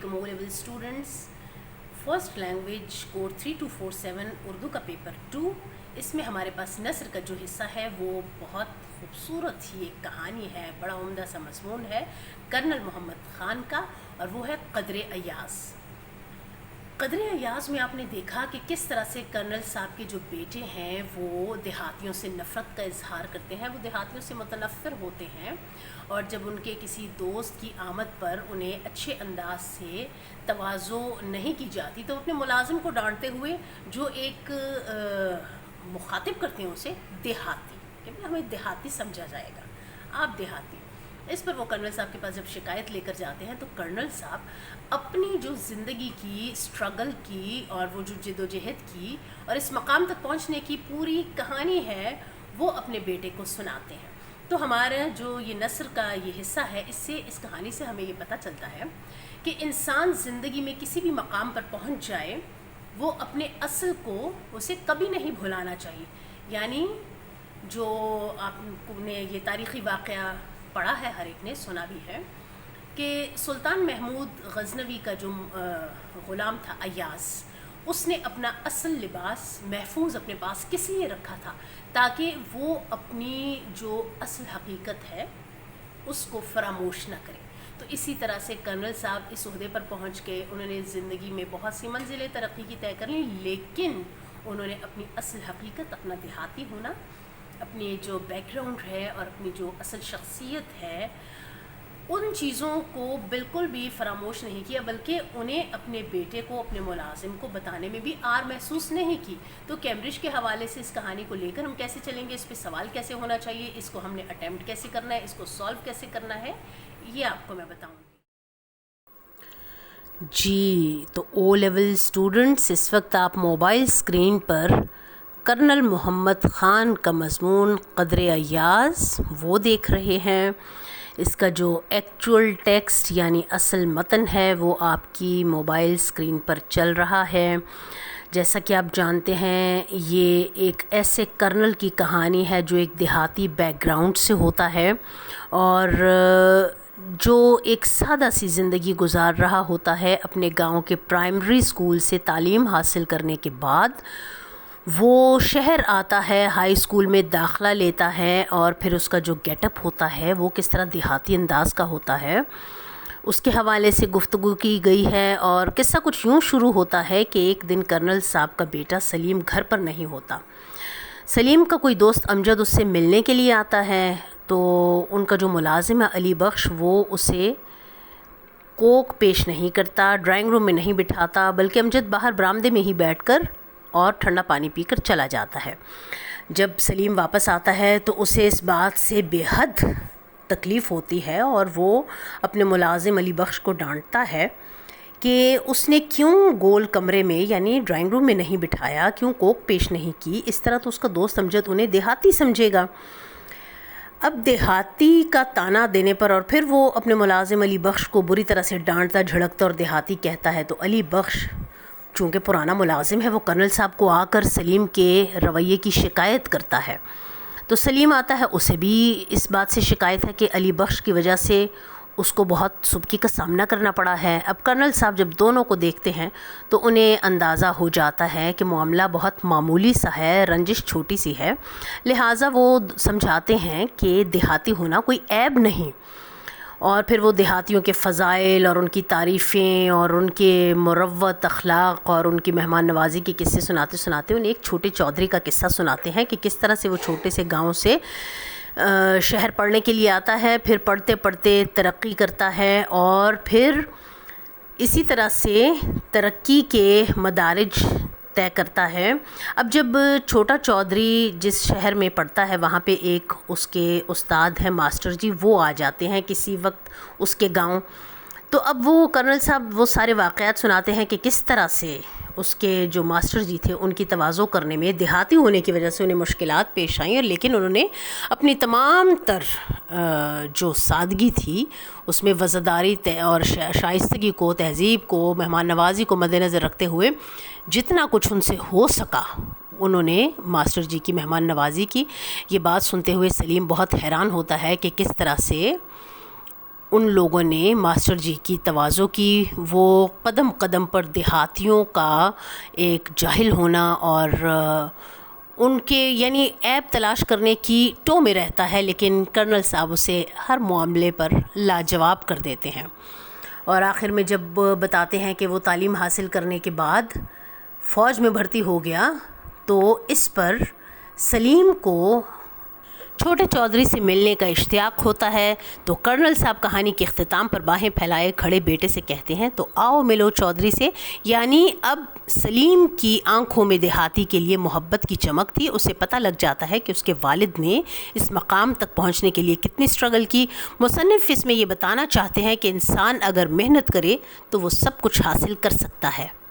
علیکم O level students. First language code 3247 Urdu کا paper 2. اس میں ہمارے پاس نثر کا جو حصہ ہے وہ بہت خوبصورت ہی ایک کہانی ہے, بڑا عمدہ سا مضمون ہے کرنل محمد خان کا, اور وہ ہے قدر ایاز. قدر ایاز میں آپ نے دیکھا کہ کس طرح سے کرنل صاحب کے جو بیٹے ہیں وہ دیہاتیوں سے نفرت کا اظہار کرتے ہیں, وہ دیہاتیوں سے متنفر ہوتے ہیں, اور جب ان کے کسی دوست کی آمد پر انہیں اچھے انداز سے تواضع نہیں کی جاتی تو اپنے ملازم کو ڈانٹتے ہوئے جو ایک مخاطب کرتے ہیں اسے دیہاتی, کہ ہمیں دیہاتی سمجھا جائے گا, آپ دیہاتی. اس پر وہ کرنل صاحب کے پاس جب شکایت لے کر جاتے ہیں تو کرنل صاحب اپنی جو زندگی کی اسٹرگل کی اور وہ جو جد و جہد کی اور اس مقام تک پہنچنے کی پوری کہانی ہے وہ اپنے بیٹے کو سناتے ہیں. تو ہمارا جو یہ نثر کا یہ حصہ ہے اس کہانی سے ہمیں یہ پتہ چلتا ہے کہ انسان زندگی میں کسی بھی مقام پر پہنچ جائے وہ اپنے اصل کو اسے کبھی نہیں بھلانا چاہیے. یعنی جو آپ نے یہ تاریخی واقعہ پڑھا ہے, ہر ایک نے سنا بھی ہے, کہ سلطان محمود غزنوی کا جو غلام تھا ایاز, اس نے اپنا اصل لباس محفوظ اپنے پاس کس لیے رکھا تھا, تاکہ وہ اپنی جو اصل حقیقت ہے اس کو فراموش نہ کرے. تو اسی طرح سے کرنل صاحب اس عہدے پر پہنچ کے انہوں نے زندگی میں بہت سی منزلیں ترقی کی طے کر لیں, لیکن انہوں نے اپنی اصل حقیقت, اپنا دیہاتی ہونا, اپنی جو بیک گراؤنڈ ہے اور اپنی جو اصل شخصیت ہے, ان چیزوں کو بالکل بھی فراموش نہیں کیا, بلکہ انہیں اپنے بیٹے کو, اپنے ملازم کو بتانے میں بھی آر محسوس نہیں کی. تو کیمبرج کے حوالے سے اس کہانی کو لے کر ہم کیسے چلیں گے, اس پہ سوال کیسے ہونا چاہیے, اس کو ہم نے اٹیمپٹ کیسے کرنا ہے, اس کو سالو کیسے کرنا ہے, یہ آپ کو میں بتاؤں گی. جی تو او لیول اسٹوڈنٹس, اس وقت آپ موبائل اسکرین پر کرنل محمد خان کا مضمون قدر ایاز وہ دیکھ رہے ہیں. اس کا جو ایکچول ٹیکسٹ یعنی اصل متن ہے وہ آپ کی موبائل اسکرین پر چل رہا ہے. جیسا کہ آپ جانتے ہیں یہ ایک ایسے کرنل کی کہانی ہے جو ایک دیہاتی بیک گراؤنڈ سے ہوتا ہے اور جو ایک سادہ سی زندگی گزار رہا ہوتا ہے. اپنے گاؤں کے پرائمری اسکول سے تعلیم حاصل کرنے کے بعد وہ شہر آتا ہے, ہائی اسکول میں داخلہ لیتا ہے, اور پھر اس کا جو گیٹ اپ ہوتا ہے وہ کس طرح دیہاتی انداز کا ہوتا ہے اس کے حوالے سے گفتگو کی گئی ہے. اور قصہ کچھ یوں شروع ہوتا ہے کہ ایک دن کرنل صاحب کا بیٹا سلیم گھر پر نہیں ہوتا. سلیم کا کوئی دوست امجد اس سے ملنے کے لیے آتا ہے, تو ان کا جو ملازم ہے علی بخش وہ اسے کوک پیش نہیں کرتا, ڈرائنگ روم میں نہیں بٹھاتا, بلکہ امجد باہر برآمدے میں ہی بیٹھ کر اور ٹھنڈا پانی پی کر چلا جاتا ہے. جب سلیم واپس آتا ہے تو اسے اس بات سے بے حد تکلیف ہوتی ہے اور وہ اپنے ملازم علی بخش کو ڈانٹتا ہے کہ اس نے کیوں گول کمرے میں یعنی ڈرائنگ روم میں نہیں بٹھایا, کیوں کوک پیش نہیں کی. اس طرح تو اس کا دوست امجد انہیں دیہاتی سمجھے گا. اب دیہاتی کا تانا دینے پر اور پھر وہ اپنے ملازم علی بخش کو بری طرح سے ڈانٹتا جھڑکتا اور دیہاتی کہتا ہے, تو علی بخش چونکہ پرانا ملازم ہے وہ کرنل صاحب کو آ کر سلیم کے رویے کی شکایت کرتا ہے. تو سلیم آتا ہے, اسے بھی اس بات سے شکایت ہے کہ علی بخش کی وجہ سے اس کو بہت سبکی کا سامنا کرنا پڑا ہے. اب کرنل صاحب جب دونوں کو دیکھتے ہیں تو انہیں اندازہ ہو جاتا ہے کہ معاملہ بہت معمولی سا ہے, رنجش چھوٹی سی ہے, لہٰذا وہ سمجھاتے ہیں کہ دیہاتی ہونا کوئی عیب نہیں. اور پھر وہ دیہاتیوں کے فضائل اور ان کی تعریفیں اور ان کے مروت اخلاق اور ان کی مہمان نوازی کے قصے سناتے سناتے انہیں ایک چھوٹے چودھری کا قصہ سناتے ہیں کہ کس طرح سے وہ چھوٹے سے گاؤں سے شہر پڑھنے کے لیے آتا ہے, پھر پڑھتے پڑھتے ترقی کرتا ہے اور پھر اسی طرح سے ترقی کے مدارج طے کرتا ہے. اب جب چھوٹا چودھری جس شہر میں پڑھتا ہے وہاں پہ ایک اس کے استاد ہیں ماسٹر جی, وہ آ جاتے ہیں کسی وقت اس کے گاؤں. تو اب وہ کرنل صاحب وہ سارے واقعات سناتے ہیں کہ کس طرح سے اس کے جو ماسٹر جی تھے ان کی تواضع کرنے میں دیہاتی ہونے کی وجہ سے انہیں مشکلات پیش آئیں, اور لیکن انہوں نے اپنی تمام تر جو سادگی تھی اس میں وزاداری اور شائستگی کو, تہذیب کو, مہمان نوازی کو مد نظر رکھتے ہوئے جتنا کچھ ان سے ہو سکا انہوں نے ماسٹر جی کی مہمان نوازی کی. یہ بات سنتے ہوئے سلیم بہت حیران ہوتا ہے کہ کس طرح سے ان لوگوں نے ماسٹر جی کی تواضع کی، وہ قدم قدم پر دیہاتیوں کا ایک جاہل ہونا اور ان کے یعنی عیب تلاش کرنے کی ٹو میں رہتا ہے، لیکن کرنل صاحب اسے ہر معاملے پر لاجواب کر دیتے ہیں۔ اور آخر میں جب بتاتے ہیں کہ وہ تعلیم حاصل کرنے کے بعد فوج میں بھرتی ہو گیا تو اس پر سلیم کو چھوٹے چودھری سے ملنے کا اشتیاق ہوتا ہے، تو کرنل صاحب کہانی کے اختتام پر باہیں پھیلائے کھڑے بیٹے سے کہتے ہیں تو آؤ ملو چودھری سے، یعنی اب سلیم کی آنکھوں میں دیہاتی کے لیے محبت کی چمک تھی۔ اسے پتہ لگ جاتا ہے کہ اس کے والد نے اس مقام تک پہنچنے کے لیے کتنی سٹرگل کی۔ مصنف اس میں یہ بتانا چاہتے ہیں کہ انسان اگر محنت کرے تو وہ سب کچھ حاصل کر سکتا ہے۔